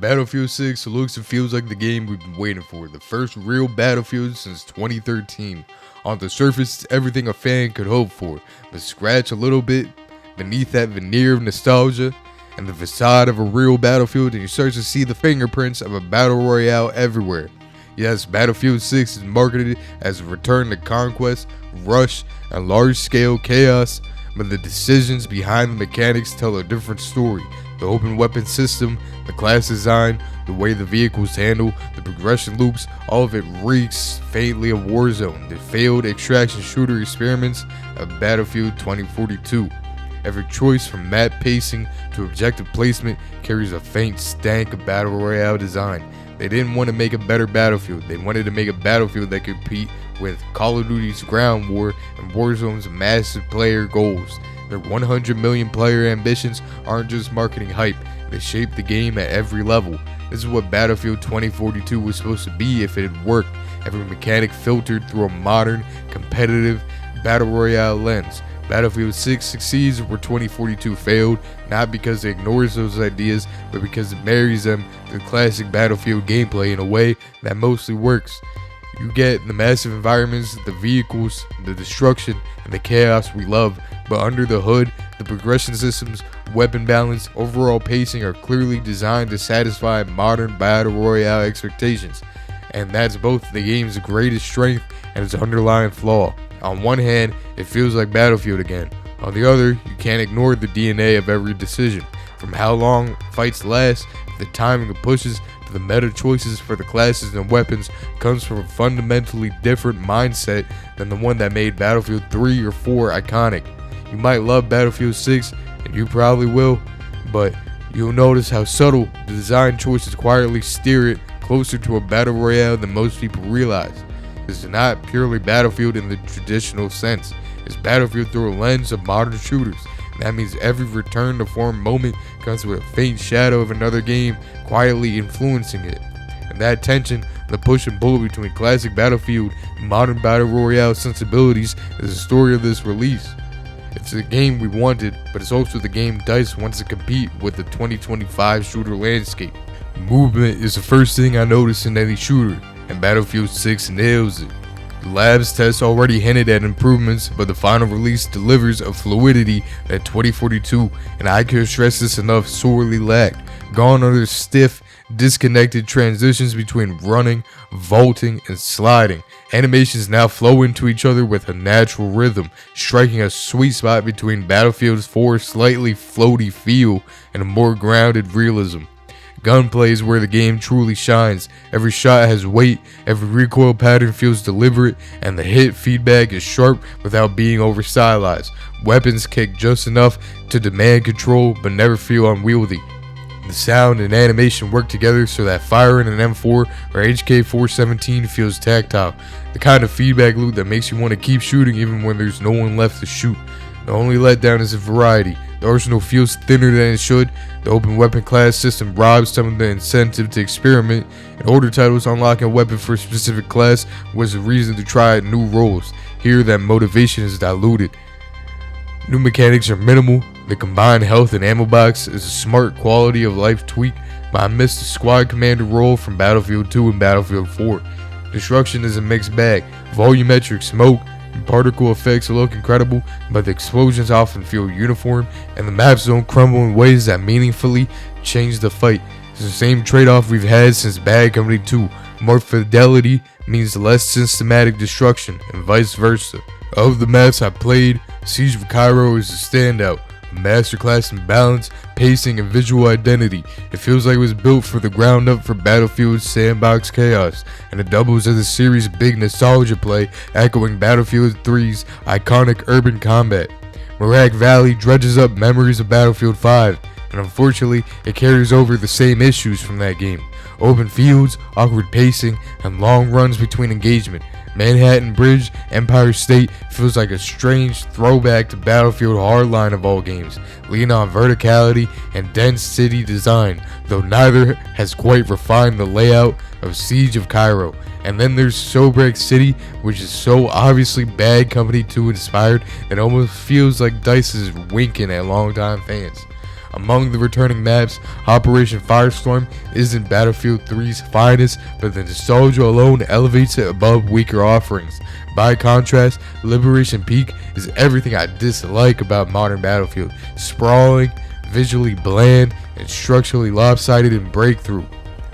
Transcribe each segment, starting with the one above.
Battlefield 6 looks and feels like the game we've been waiting for, the first real Battlefield since 2013. On the surface, it's everything a fan could hope for, but scratch a little bit beneath that veneer of nostalgia and the facade of a real Battlefield, and you start to see the fingerprints of a battle royale everywhere. Yes, Battlefield 6 is marketed as a return to conquest, rush, and large-scale chaos, but the decisions behind the mechanics tell a different story. The open weapon system, the class design, the way the vehicles handle, the progression loops, all of it reeks faintly of Warzone, the failed extraction shooter experiments of Battlefield 2042. Every choice from map pacing to objective placement carries a faint stank of battle royale design. They didn't want to make a better Battlefield, they wanted to make a Battlefield that could compete with Call of Duty's ground war and Warzone's massive player goals. Their 100 million player ambitions aren't just marketing hype, they shape the game at every level. This is what Battlefield 2042 was supposed to be if it had worked. Every mechanic filtered through a modern, competitive battle royale lens. Battlefield 6 succeeds where 2042 failed, not because it ignores those ideas, but because it marries them to the classic Battlefield gameplay in a way that mostly works. You get the massive environments, the vehicles, the destruction, and the chaos we love, but under the hood, the progression systems, weapon balance, overall pacing are clearly designed to satisfy modern battle royale expectations. And that's both the game's greatest strength and its underlying flaw. On one hand, it feels like Battlefield again. On the other, you can't ignore the DNA of every decision. From how long fights last, to the timing of pushes, to the meta choices for the classes and weapons, comes from a fundamentally different mindset than the one that made Battlefield 3 or 4 iconic. You might love Battlefield 6, and you probably will, but you'll notice how subtle the design choices quietly steer it closer to a battle royale than most people realize. This is not purely Battlefield in the traditional sense. It's Battlefield through a lens of modern shooters. And that means every return to form moment comes with a faint shadow of another game quietly influencing it. And that tension, the push and pull between classic Battlefield and modern battle royale sensibilities is the story of this release. It's the game we wanted, but it's also the game DICE wants to compete with the 2025 shooter landscape. Movement is the first thing I notice in any shooter, and Battlefield 6 nails it. The labs test already hinted at improvements, but the final release delivers a fluidity that 2042, and I can't stress this enough, sorely lacked. Gone are the stiff, disconnected transitions between running, vaulting, and sliding. Animations now flow into each other with a natural rhythm, striking a sweet spot between Battlefield 4's slightly floaty feel and a more grounded realism. Gunplay is where the game truly shines. Every shot has weight, every recoil pattern feels deliberate, and the hit feedback is sharp without being over stylized. Weapons kick just enough to demand control but never feel unwieldy. The sound and animation work together so that firing an M4 or HK417 feels tactile, the kind of feedback loop that makes you want to keep shooting even when there's no one left to shoot. The only letdown is the variety. The arsenal feels thinner than it should, the open weapon class system robs some of the incentive to experiment, and order titles unlocking a weapon for a specific class was a reason to try new roles. Here that motivation is diluted. New mechanics are minimal, the combined health and ammo box is a smart quality of life tweak, but I missed the squad commander role from Battlefield 2 and Battlefield 4. Destruction is a mixed bag, volumetric smoke and particle effects look incredible, but the explosions often feel uniform, and the maps don't crumble in ways that meaningfully change the fight. It's the same trade-off we've had since Bad Company 2. More fidelity means less systematic destruction, and vice versa. Of the maps I played, Siege of Cairo is a standout. A masterclass in balance, pacing, and visual identity. It feels like it was built for the ground up for Battlefield's sandbox chaos, and it doubles as a series' big nostalgia play, echoing Battlefield 3's iconic urban combat. Mirak Valley dredges up memories of Battlefield 5, and unfortunately, it carries over the same issues from that game. Open fields, awkward pacing, and long runs between engagement. Manhattan Bridge, Empire State feels like a strange throwback to Battlefield Hardline of all games, leaning on verticality and dense city design, though neither has quite refined the layout of Siege of Cairo. And then there's Sobrek City, which is so obviously Bad Company 2 inspired that it almost feels like DICE is winking at longtime fans. Among the returning maps, Operation Firestorm isn't Battlefield 3's finest, but the nostalgia alone elevates it above weaker offerings. By contrast, Liberation Peak is everything I dislike about modern Battlefield: sprawling, visually bland, and structurally lopsided in Breakthrough.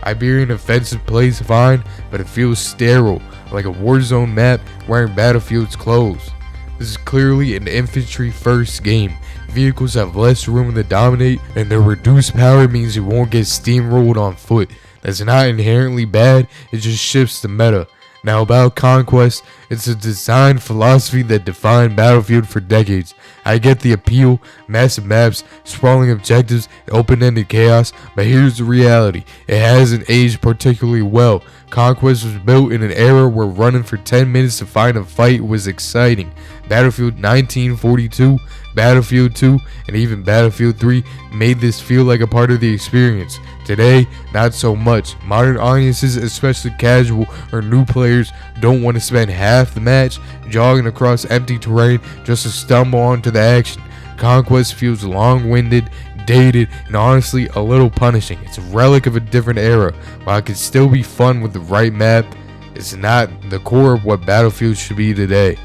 Iberian Offensive plays fine, but it feels sterile, like a Warzone map wearing Battlefield's clothes. This is clearly an infantry-first game. Vehicles have less room to dominate, and their reduced power means you won't get steamrolled on foot. That's not inherently bad, it just shifts the meta. Now about Conquest, it's a design philosophy that defined Battlefield for decades. I get the appeal: massive maps, sprawling objectives, open-ended chaos, but here's the reality: it hasn't aged particularly well. Conquest was built in an era where running for 10 minutes to find a fight was exciting. Battlefield 1942, Battlefield 2, and even Battlefield 3 made this feel like a part of the experience. Today, not so much. Modern audiences, especially casual or new players, don't want to spend half the match jogging across empty terrain just to stumble onto the action. Conquest feels long-winded, dated, and honestly a little punishing. It's a relic of a different era. While it can still be fun with the right map, it's not the core of what Battlefield should be today.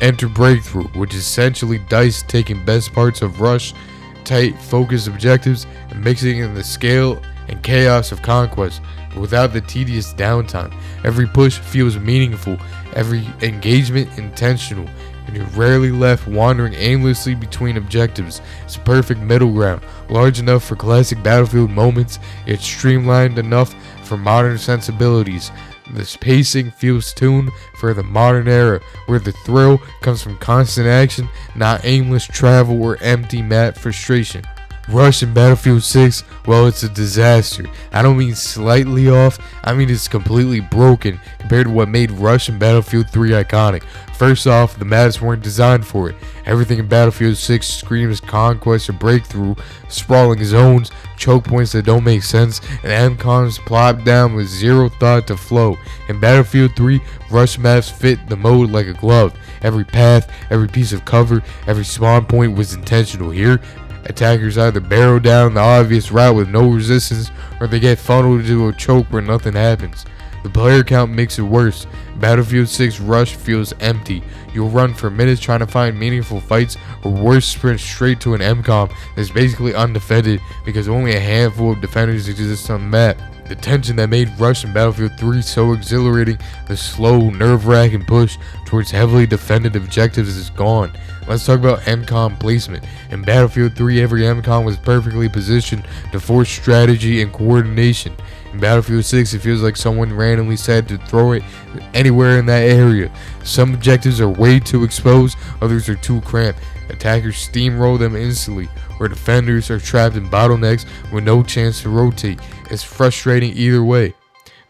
Enter Breakthrough, which is essentially DICE taking best parts of Rush, tight, focused objectives, and mixing in the scale and chaos of Conquest, but without the tedious downtime. Every push feels meaningful, every engagement intentional, and you're rarely left wandering aimlessly between objectives. It's a perfect middle ground, large enough for classic Battlefield moments, yet streamlined enough for modern sensibilities. This pacing feels tuned for the modern era, where the thrill comes from constant action, not aimless travel or empty map frustration. Rush in Battlefield 6, well, it's a disaster. I don't mean slightly off, I mean it's completely broken compared to what made Rush in Battlefield 3 iconic. First off, the maps weren't designed for it. Everything in Battlefield 6 screams Conquest or Breakthrough: sprawling zones, choke points that don't make sense, and MCOMs plopped down with zero thought to flow. In Battlefield 3, Rush maps fit the mode like a glove. Every path, every piece of cover, every spawn point was intentional. Here, attackers either barrel down the obvious route with no resistance, or they get funneled into a choke where nothing happens. The player count makes it worse. Battlefield 6 Rush feels empty. You'll run for minutes trying to find meaningful fights, or worse, sprint straight to an MCOM that's basically undefended because only a handful of defenders exist on the map. The tension that made Rush in Battlefield 3 so exhilarating, the slow, nerve-wracking push towards heavily defended objectives, is gone. Let's talk about MCOM placement. In Battlefield 3, every MCOM was perfectly positioned to force strategy and coordination. In Battlefield 6, it feels like someone randomly decided to throw it anywhere in that area. Some objectives are way too exposed, others are too cramped. Attackers steamroll them instantly, or defenders are trapped in bottlenecks with no chance to rotate. It's frustrating either way.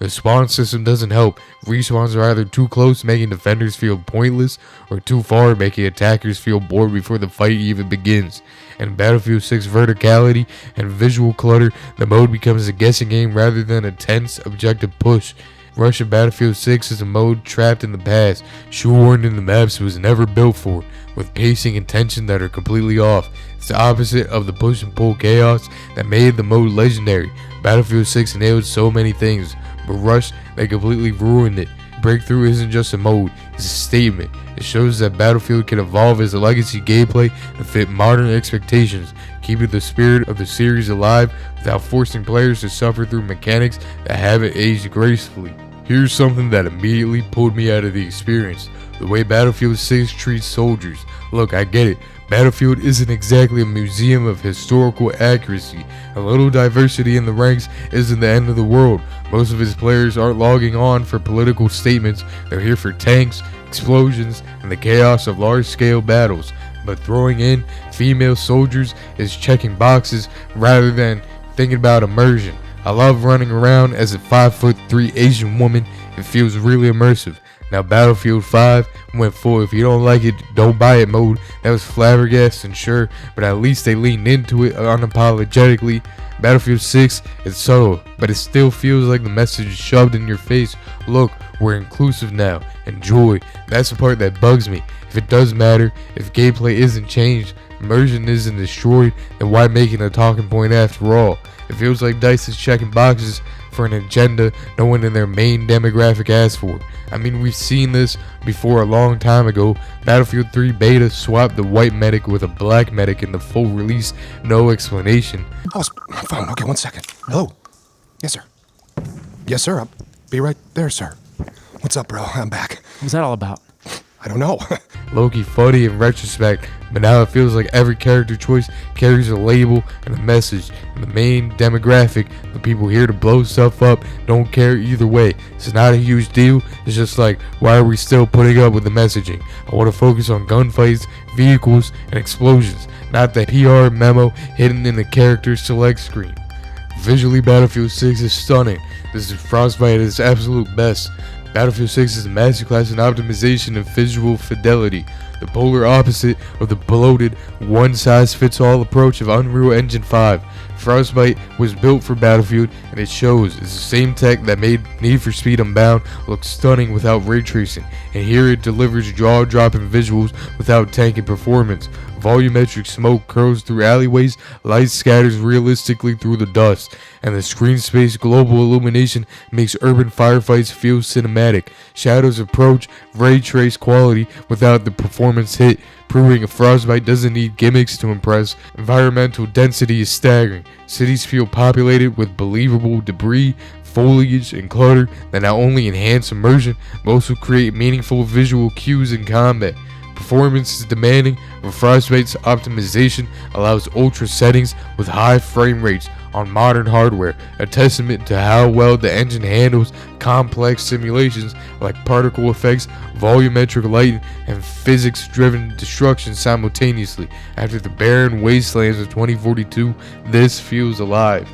The spawn system doesn't help. Respawns are either too close, making defenders feel pointless, or too far, making attackers feel bored before the fight even begins. In Battlefield 6 verticality and visual clutter, the mode becomes a guessing game rather than a tense objective push. Rush in Battlefield 6 is a mode trapped in the past, shoehorned in the maps it was never built for, with pacing and tension that are completely off. It's the opposite of the push and pull chaos that made the mode legendary. Battlefield 6 nailed so many things, but Rush, they completely ruined it. Breakthrough isn't just a mode, it's a statement. It shows that Battlefield can evolve as a legacy gameplay and fit modern expectations, keeping the spirit of the series alive without forcing players to suffer through mechanics that haven't aged gracefully. Here's something that immediately pulled me out of the experience: the way Battlefield 6 treats soldiers. Look, I get it. Battlefield isn't exactly a museum of historical accuracy. A little diversity in the ranks isn't the end of the world. Most of its players aren't logging on for political statements. They're here for tanks, explosions, and the chaos of large-scale battles. But throwing in female soldiers is checking boxes rather than thinking about immersion. I love running around as a 5'3" Asian woman. It feels really immersive. Now Battlefield 5 went full "if you don't like it, don't buy it" mode. That was flabbergasting, sure, but at least they leaned into it unapologetically. Battlefield 6 is subtle, but it still feels like the message is shoved in your face. Look, we're inclusive now. Enjoy. That's the part that bugs me. If it does matter, if gameplay isn't changed, immersion isn't destroyed, then why make it a talking point after all? It feels like DICE is checking boxes for an agenda no one in their main demographic asked for. I mean, we've seen this before a long time ago. Battlefield 3 beta swapped the white medic with a black medic in the full release, no explanation. Oh, I'm fine. Okay, 1 second. Hello? Yes, sir. Yes, sir. I'll be right there, sir. What's up, bro? I'm back. What's that all about? I don't know. Low-key funny in retrospect, but now it feels like every character choice carries a label and a message. And the main demographic, the people here to blow stuff up, don't care either way. It's not a huge deal. It's just like, why are we still putting up with the messaging? I want to focus on gunfights, vehicles, and explosions, not the PR memo hidden in the character select screen. Visually, Battlefield 6 is stunning. This is Frostbite at its absolute best. Battlefield 6 is a masterclass in optimization and visual fidelity, the polar opposite of the bloated, one-size-fits-all approach of Unreal Engine 5. Frostbite was built for Battlefield, and it shows. It's the same tech that made Need for Speed Unbound look stunning without ray tracing, and here it delivers jaw-dropping visuals without tanking performance. Volumetric smoke curls through alleyways, light scatters realistically through the dust, and the screen space global illumination makes urban firefights feel cinematic. Shadows approach ray trace quality without the performance hit, proving Frostbite doesn't need gimmicks to impress. Environmental density is staggering. Cities feel populated with believable debris, foliage, and clutter that not only enhance immersion, but also create meaningful visual cues in combat. Performance is demanding, but Frostbite's optimization allows ultra settings with high frame rates on modern hardware, a testament to how well the engine handles complex simulations like particle effects, volumetric lighting, and physics-driven destruction simultaneously. After the barren wastelands of 2042, this feels alive.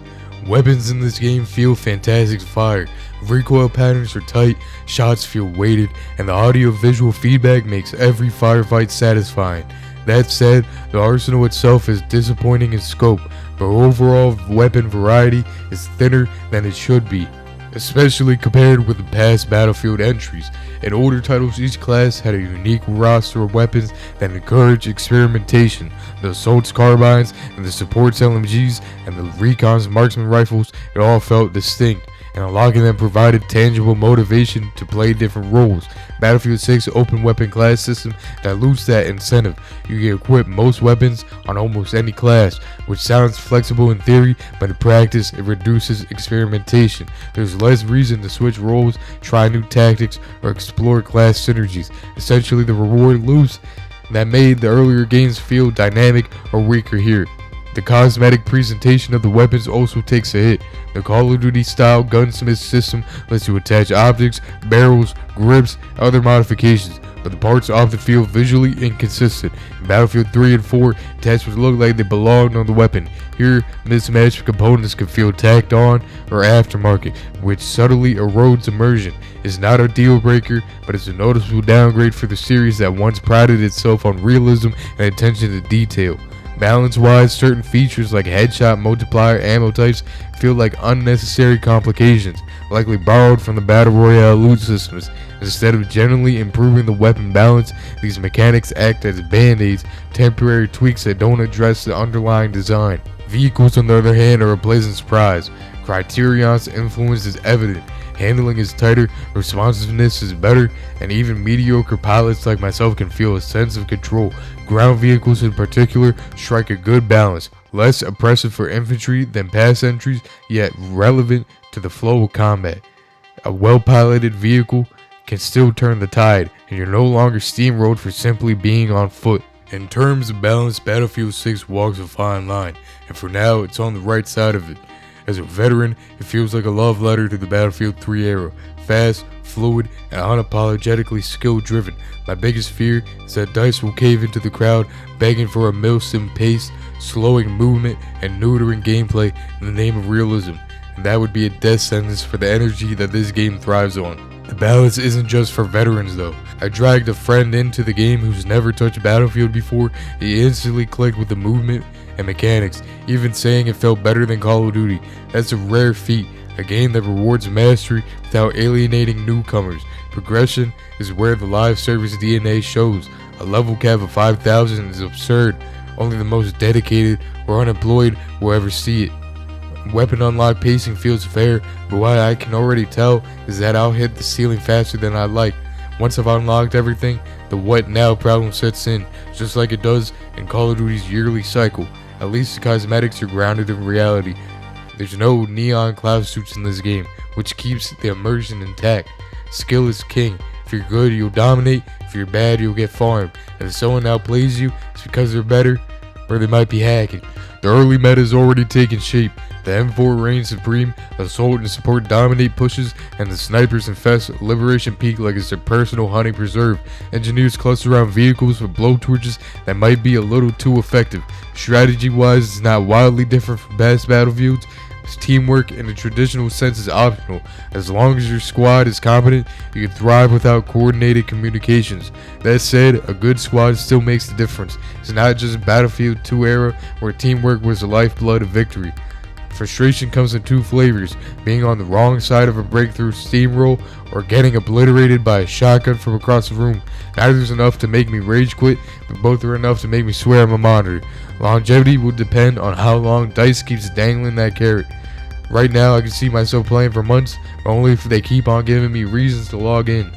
Weapons in this game feel fantastic to fire. Recoil patterns are tight, shots feel weighted, and the audio-visual feedback makes every firefight satisfying. That said, the arsenal itself is disappointing in scope, but overall weapon variety is thinner than it should be, especially compared with the past Battlefield entries. In older titles, each class had a unique roster of weapons that encouraged experimentation. The Assault's carbines, and the Support's LMGs, and the Recon's marksman rifles, it all felt distinct, and unlocking them provided tangible motivation to play different roles. Battlefield 6 open weapon class system dilutes that incentive. You can equip most weapons on almost any class, which sounds flexible in theory, but in practice it reduces experimentation. There's less reason to switch roles, try new tactics, or explore class synergies. Essentially, the reward loops that made the earlier games feel dynamic or weaker here. The cosmetic presentation of the weapons also takes a hit. The Call of Duty style gunsmith system lets you attach objects, barrels, grips, and other modifications, but the parts often feel visually inconsistent. In Battlefield 3 and 4, attachments look like they belonged on the weapon. Here, mismatched components can feel tacked on or aftermarket, which subtly erodes immersion. It's not a deal breaker, but it's a noticeable downgrade for the series that once prided itself on realism and attention to detail. Balance-wise, certain features like headshot multiplier ammo types feel like unnecessary complications, likely borrowed from the Battle Royale loot systems. Instead of generally improving the weapon balance, these mechanics act as band-aids, temporary tweaks that don't address the underlying design. Vehicles, on the other hand, are a pleasant surprise. Criterion's influence is evident. Handling is tighter, responsiveness is better, and even mediocre pilots like myself can feel a sense of control. Ground vehicles in particular strike a good balance, less oppressive for infantry than past entries, yet relevant to the flow of combat. A well-piloted vehicle can still turn the tide, and you're no longer steamrolled for simply being on foot. In terms of balance, Battlefield 6 walks a fine line, and for now, it's on the right side of it. As a veteran, it feels like a love letter to the Battlefield 3 era. Fast, fluid, and unapologetically skill-driven. My biggest fear is that DICE will cave into the crowd, begging for a milsim pace, slowing movement, and neutering gameplay in the name of realism. And that would be a death sentence for the energy that this game thrives on. The balance isn't just for veterans though. I dragged a friend into the game who's never touched Battlefield before. He instantly clicked with the movement and mechanics, even saying it felt better than Call of Duty. That's a rare feat, a game that rewards mastery without alienating newcomers. Progression is where the live service DNA shows. A level cap of 5,000 is absurd. Only the most dedicated or unemployed will ever see it. Weapon unlock pacing feels fair, but what I can already tell is that I'll hit the ceiling faster than I'd like. Once I've unlocked everything, the what now problem sets in, just like it does in Call of Duty's yearly cycle. At least the cosmetics are grounded in reality. There's no neon cloud suits in this game, which keeps the immersion intact. Skill is king. If you're good, you'll dominate. If you're bad, you'll get farmed. And if someone outplays you, it's because they're better, or they might be hacking. The early meta is already taking shape. The M4 reigns supreme, assault and support dominate pushes, and the snipers infest Liberation Peak like it's their personal honey preserve. Engineers cluster around vehicles with blowtorches that might be a little too effective. Strategy-wise, it's not wildly different from past battlefields. Teamwork in the traditional sense is optional. As long as your squad is competent, you can thrive without coordinated communications. That said, a good squad still makes the difference. It's not just Battlefield 2 era where teamwork was the lifeblood of victory. Frustration comes in two flavors: being on the wrong side of a breakthrough steamroll or getting obliterated by a shotgun from across the room. Neither is enough to make me rage quit, but both are enough to make me swear I'm a monitor. Longevity will depend on how long DICE keeps dangling that carrot. Right now I can see myself playing for months, but only if they keep on giving me reasons to log in.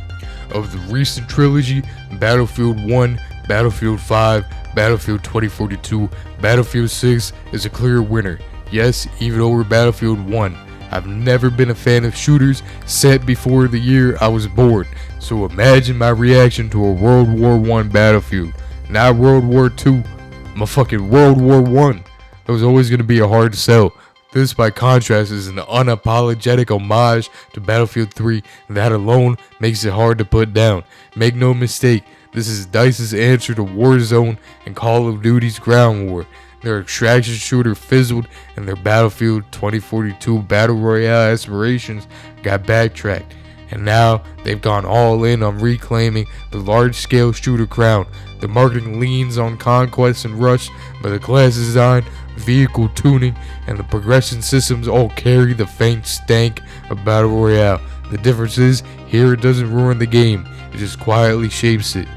Of the recent trilogy, Battlefield 1, Battlefield 5, Battlefield 2042, Battlefield 6 is a clear winner. Yes, even over Battlefield 1. I've never been a fan of shooters set before the year I was born, so imagine my reaction to a World War I Battlefield. Not World War II, motherfucking World War I. It was always going to be a hard sell. This, by contrast, is an unapologetic homage to Battlefield 3, and that alone makes it hard to put down. Make no mistake, this is DICE's answer to Warzone and Call of Duty's Ground War. Their extraction shooter fizzled, and their Battlefield 2042 Battle Royale aspirations got backtracked. And now they've gone all in on reclaiming the large-scale shooter crown. The marketing leans on Conquest and Rush, but the class design, vehicle tuning, and the progression systems all carry the faint stank of Battle Royale. The difference is, here it doesn't ruin the game, it just quietly shapes it.